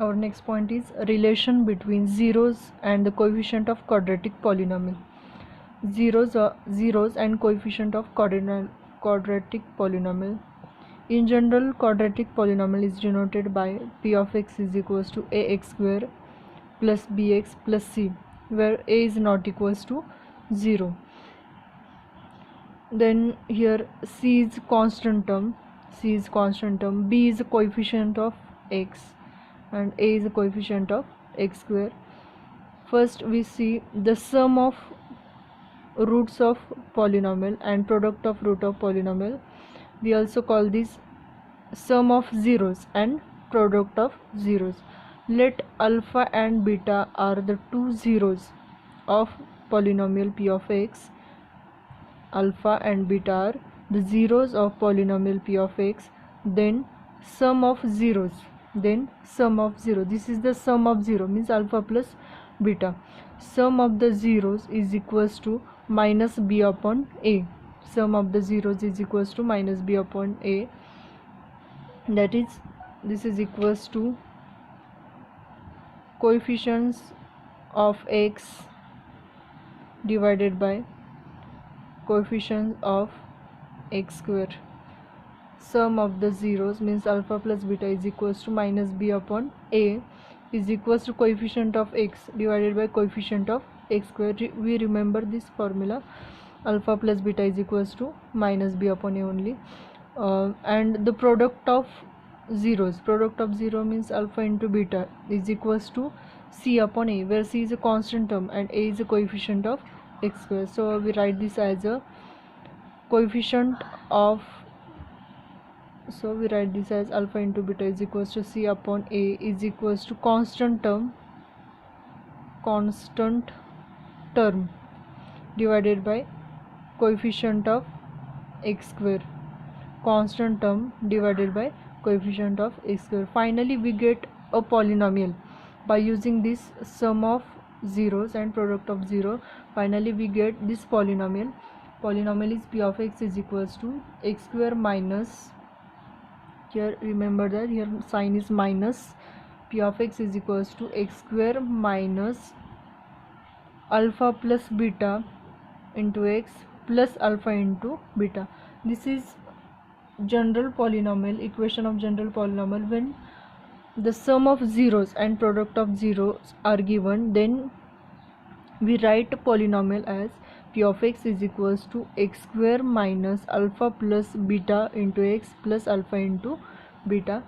Our next point is relation between zeros and the coefficient of quadratic polynomial. Zeros and coefficient of quadratic polynomial. In general, quadratic polynomial is denoted by p of x is equals to ax square plus bx plus c, where a is not equals to 0. Then here c is constant term, b is a coefficient of x, and a is a coefficient of x square. First we see the sum of roots of polynomial and product of root of polynomial. We also call this sum of zeros and product of zeros. Let alpha and beta are the two zeros of polynomial p of x. Alpha and beta are the zeros of polynomial p of x. Then sum of zeros. This is the sum of 0, means alpha plus beta. Sum of the zeros is equals to minus b upon a. Sum of the zeros is equals to minus b upon a. That is, this is equals to coefficients of x divided by coefficient of x square. Sum of the zeros means alpha plus beta is equals to minus b upon a is equals to coefficient of x divided by coefficient of x square. We remember this formula, alpha plus beta is equals to minus b upon a only. And the product of zeros, product of 0 means alpha into beta is equals to c upon a, where c is a constant term and a is a coefficient of x square. So we write this as a coefficient of, so we write this as alpha into beta is equals to c upon a is equals to constant term divided by coefficient of x square, constant term divided by coefficient of x square. Finally we get a polynomial by using this sum of zeros and product of 0. Finally we get this polynomial is p of x is equals to x square minus, here remember that here sign is minus, p of x is equals to x square minus alpha plus beta into x plus alpha into beta. This is general polynomial, equation of general polynomial. When the sum of zeros and product of zeros are given, then we write polynomial as p of x is equals to x square minus alpha plus beta into x plus alpha into beta.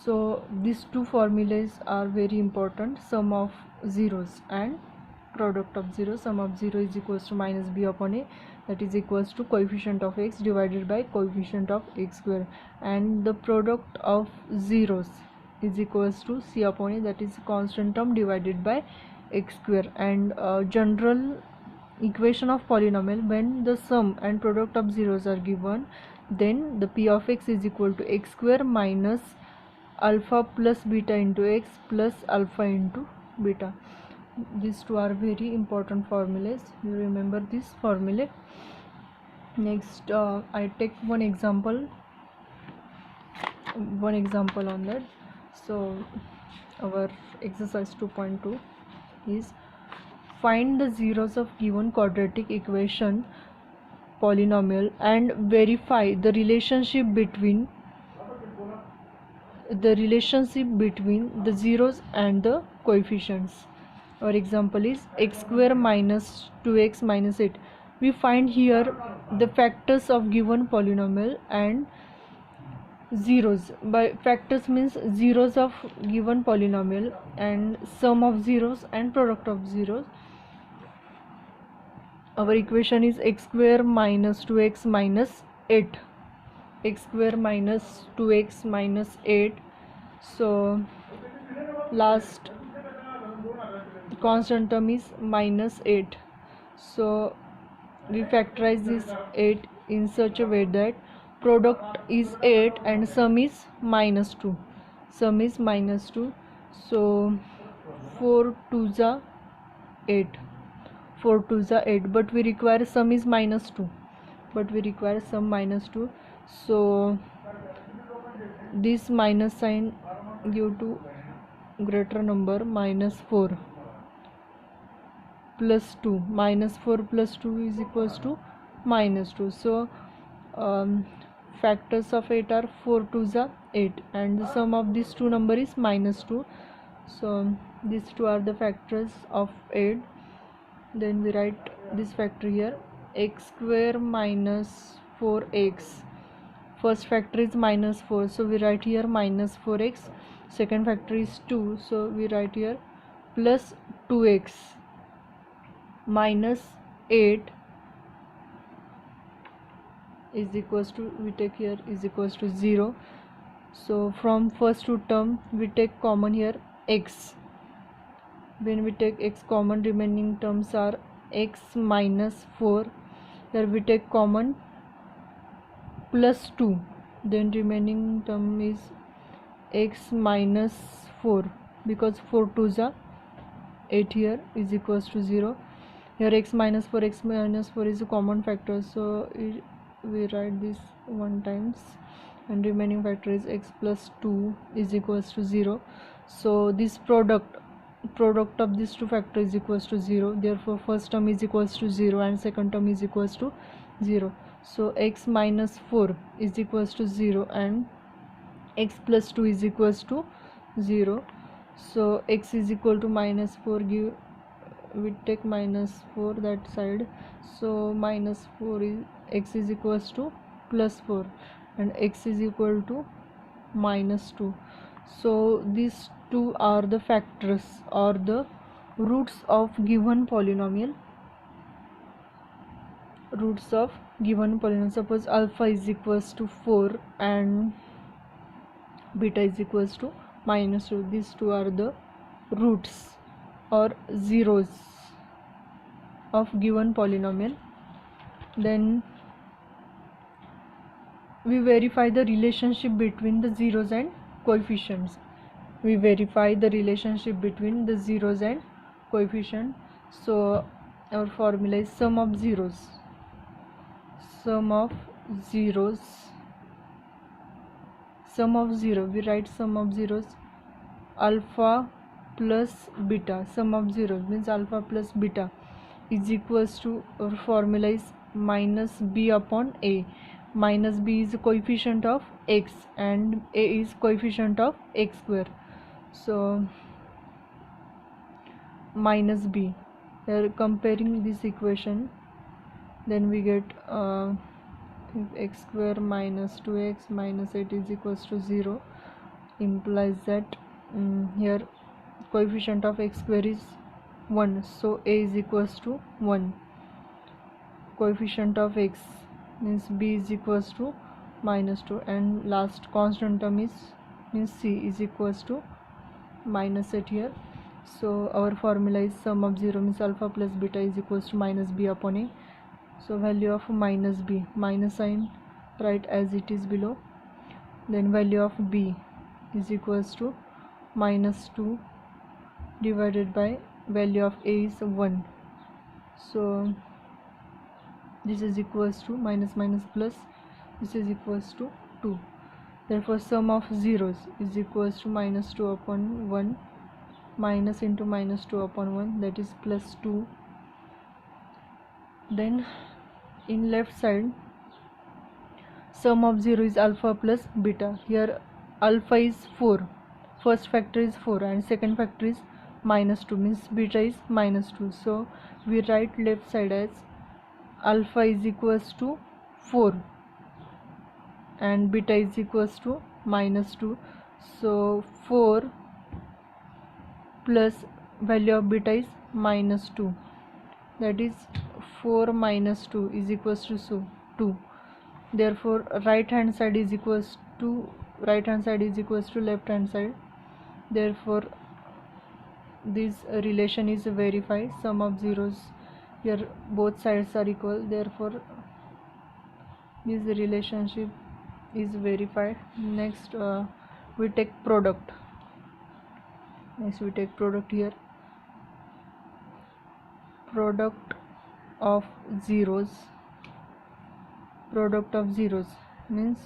So these two formulas are very important, sum of zeros and product of 0. Sum of 0 is equals to minus b upon a, that is equals to coefficient of x divided by coefficient of x square, and the product of zeros is equals to c upon a, that is constant term divided by x square. And general equation of polynomial, when the sum and product of zeros are given, then the p of x is equal to x square minus alpha plus beta into x plus alpha into beta. These two are very important formulas, you remember this formula. Next I take one example on that. So our exercise 2.2 is find the zeros of given quadratic equation polynomial and verify the relationship between the zeros and the coefficients. Our example is x square minus 2x minus 8. We find here the factors of given polynomial and zeros. By factors means zeros of given polynomial and sum of zeros and product of zeros. Our equation is x square minus 2x minus 8, x square minus 2x minus 8. So last constant term is minus 8. So we factorize this 8 in such a way that product is 8 and sum is minus 2. So 4 2s are 8, but we require sum is minus 2, so this minus sign give to greater number -4 plus 2. -4 plus 2 is equals to -2. So factors of 8 are 4 2s are 8, and the sum of these two number is -2. So these two are the factors of 8. Then we write this factor here, x square minus 4x. First factor is -4, so we write here -4x. Second factor is 2, so we write here plus 2x minus 8 is equals to, we take here is equals to 0. So from first two term we take common here x. When we take x common, remaining terms are x minus 4. Here we take common plus 2, then remaining term is x minus 4, because 4 2s are 8 here is equals to 0. Here x minus 4 is a common factor, so we write this one times, and remaining factor is x plus 2 is equals to 0. So this product of these two factors is equals to 0. Therefore first term is equals to 0 and second term is equals to 0. So x minus 4 is equals to 0 and x plus 2 is equals to 0. So x is equal to -4, give, we take -4 that side, so -4 is, x is equals to +4 and x is equal to -2. So these two are the factors or the roots of given polynomial. Suppose alpha is equals to 4 and beta is equals to -2. These two are the roots or zeros of given polynomial. Then we verify the relationship between the zeros and coefficients. So our formula is sum of zeros. We write sum of zeros alpha plus beta. Sum of zeros means alpha plus beta is equals to, our formula is minus b upon a. Minus b is the coefficient of x and a is coefficient of x square. So minus b. Here comparing this equation, then we get x square minus 2x minus 8 is equals to 0, implies that here coefficient of x square is 1, so a is equals to 1. Coefficient of x means b is equals to -2, and last constant term is means c is equals to -8 here. So our formula is sum of 0 means alpha plus beta is equals to minus b upon a. So value of minus b, minus sign write as it is below, then value of b is equals to -2 divided by value of a is 1. So this is equals to minus plus, this is equals to 2. Therefore sum of zeros is equals to -2 upon 1, minus into -2 upon 1, that is plus 2. Then in left side sum of 0 is alpha plus beta. Here alpha is 4, first factor is 4 and second factor is -2, means beta is -2. So we write left side as alpha is equals to 4 and beta is equals to -2. So 4 plus value of beta is -2, that is 4 minus 2 is equals to 2. Therefore right hand side is equals to left hand side. Therefore this relation is verified. Sum of zeros, here both sides are equal, therefore this relationship is verified. Next we take product. Here product of zeros means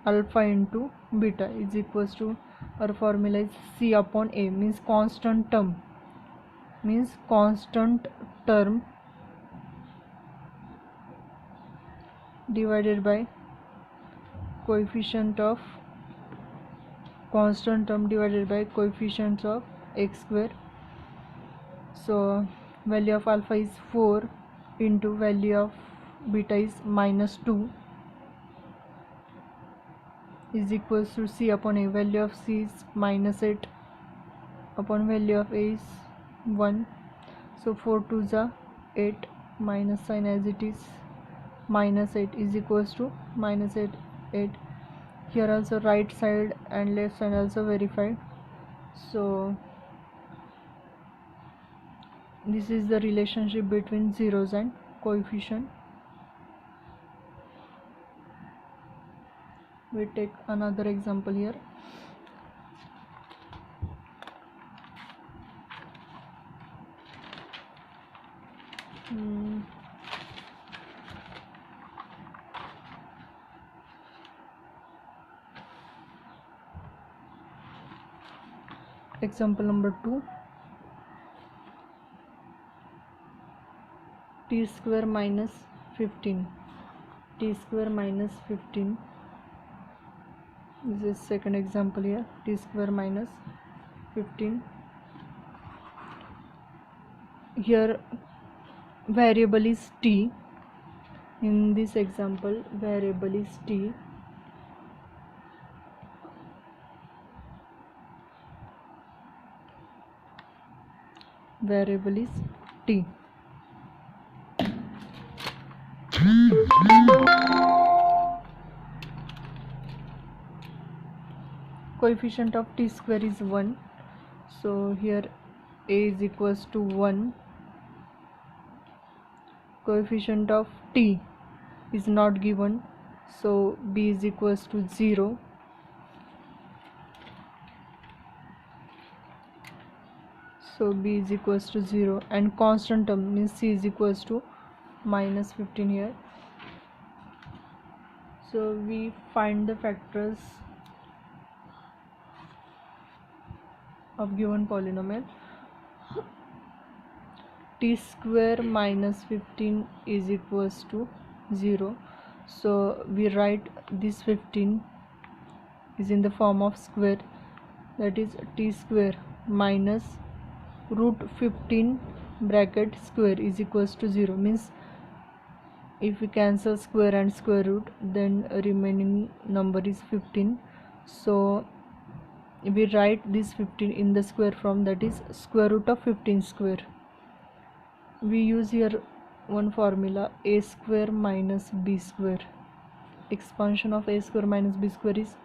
alpha into beta is equals to Our formula is C upon A, means constant term, divided by coefficient of constant term divided by coefficients of x square. So value of alpha is 4 into value of beta is -2 is equals to C upon A. Value of C is -8 upon value of A is 1. So 4 2s are 8, minus sign as it is, -8 is equals to -8. Here also right side and left side also verified. So this is the relationship between zeros and coefficient. We take another example here. Example number 2. T square minus 15. T square minus 15. This is second example here. T square minus 15. Here variable is t. In this example variable is t. Variable is t. Coefficient of t square is 1. So here a is equals to 1. Coefficient of t is not given, so b is equals to 0. So b is equals to 0, and constant term means c is equals to -15 here. So we find the factors of given polynomial. T square minus 15 is equals to 0. So we write this 15 is in the form of square, that is t square minus root 15 bracket square is equals to 0. Means if we cancel square and square root, then remaining number is 15. So we write this 15 in the square form, that is square root of 15 square. We use here one formula, a square minus b square. Expansion of a square minus b square is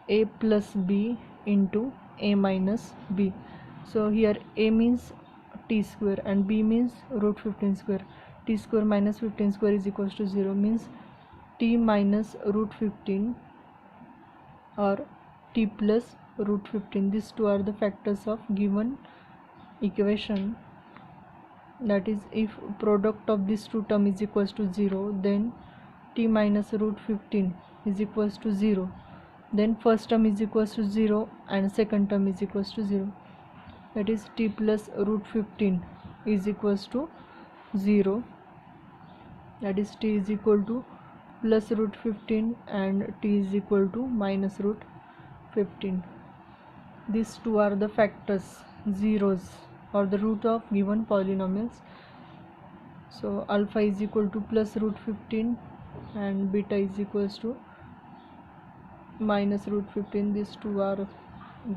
a plus b into a minus b. So here a means t square and b means root 15 square. T square minus 15 square is equals to 0, means t minus root 15 or t plus root 15. These two are the factors of given equation. That is, if product of these two term is equals to 0, then t minus root 15 is equals to 0. Then first term is equals to 0 and second term is equals to 0. That is, t plus root 15 is equals to 0. That is, t is equal to plus root 15 and t is equal to minus root 15. These two are the factors, zeros, or the root of given polynomials. So alpha is equal to plus root 15 and beta is equals to minus root 15. These two are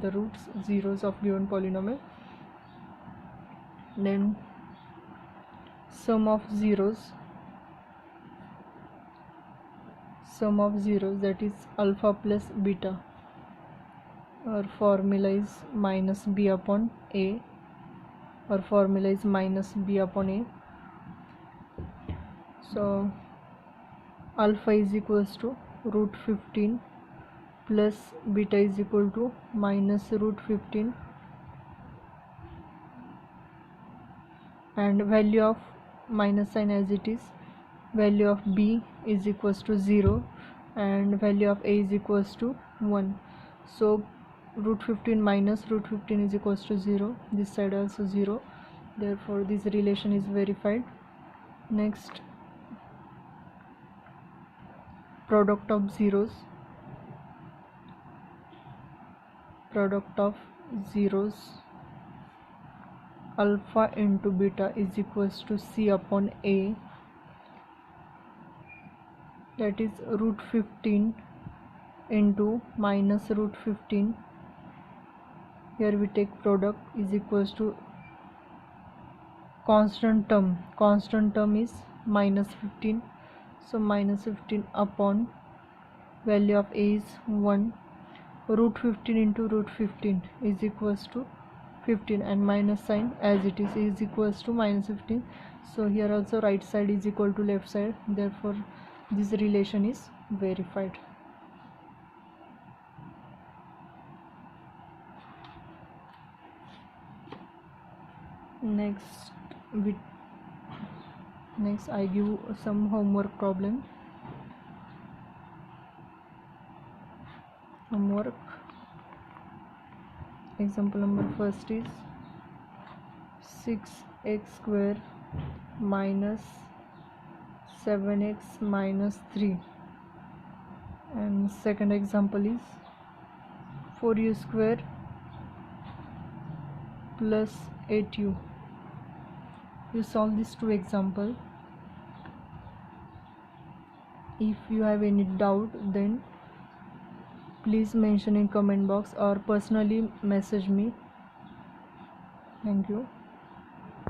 the roots, zeros of given polynomial. Then sum of zeros, that is alpha plus beta. Our formula is minus b upon a. Our formula is minus b upon a. So alpha is equals to root 15 plus beta is equal to minus root 15, and value of minus sign as it is, value of b is equals to 0 and value of a is equals to 1. So root 15 minus root 15 is equals to 0. This side also 0. Therefore this relation is verified. Next, product of zeros. Product of zeros, alpha into beta is equals to c upon a, that is root 15 into minus root 15. Here we take product is equals to constant term is minus 15, so minus 15 upon value of a is 1. Root 15 into root 15 is equals to 15, and minus sign as it is equals to minus 15. So here also right side is equal to left side, therefore this relation is verified. Next I give some homework problem. Example number first is 6x square minus 7x minus 3, and second example is 4u square plus 8u. You solve these two examples. If you have any doubt, then please mention in comment box or personally message me. Thank you.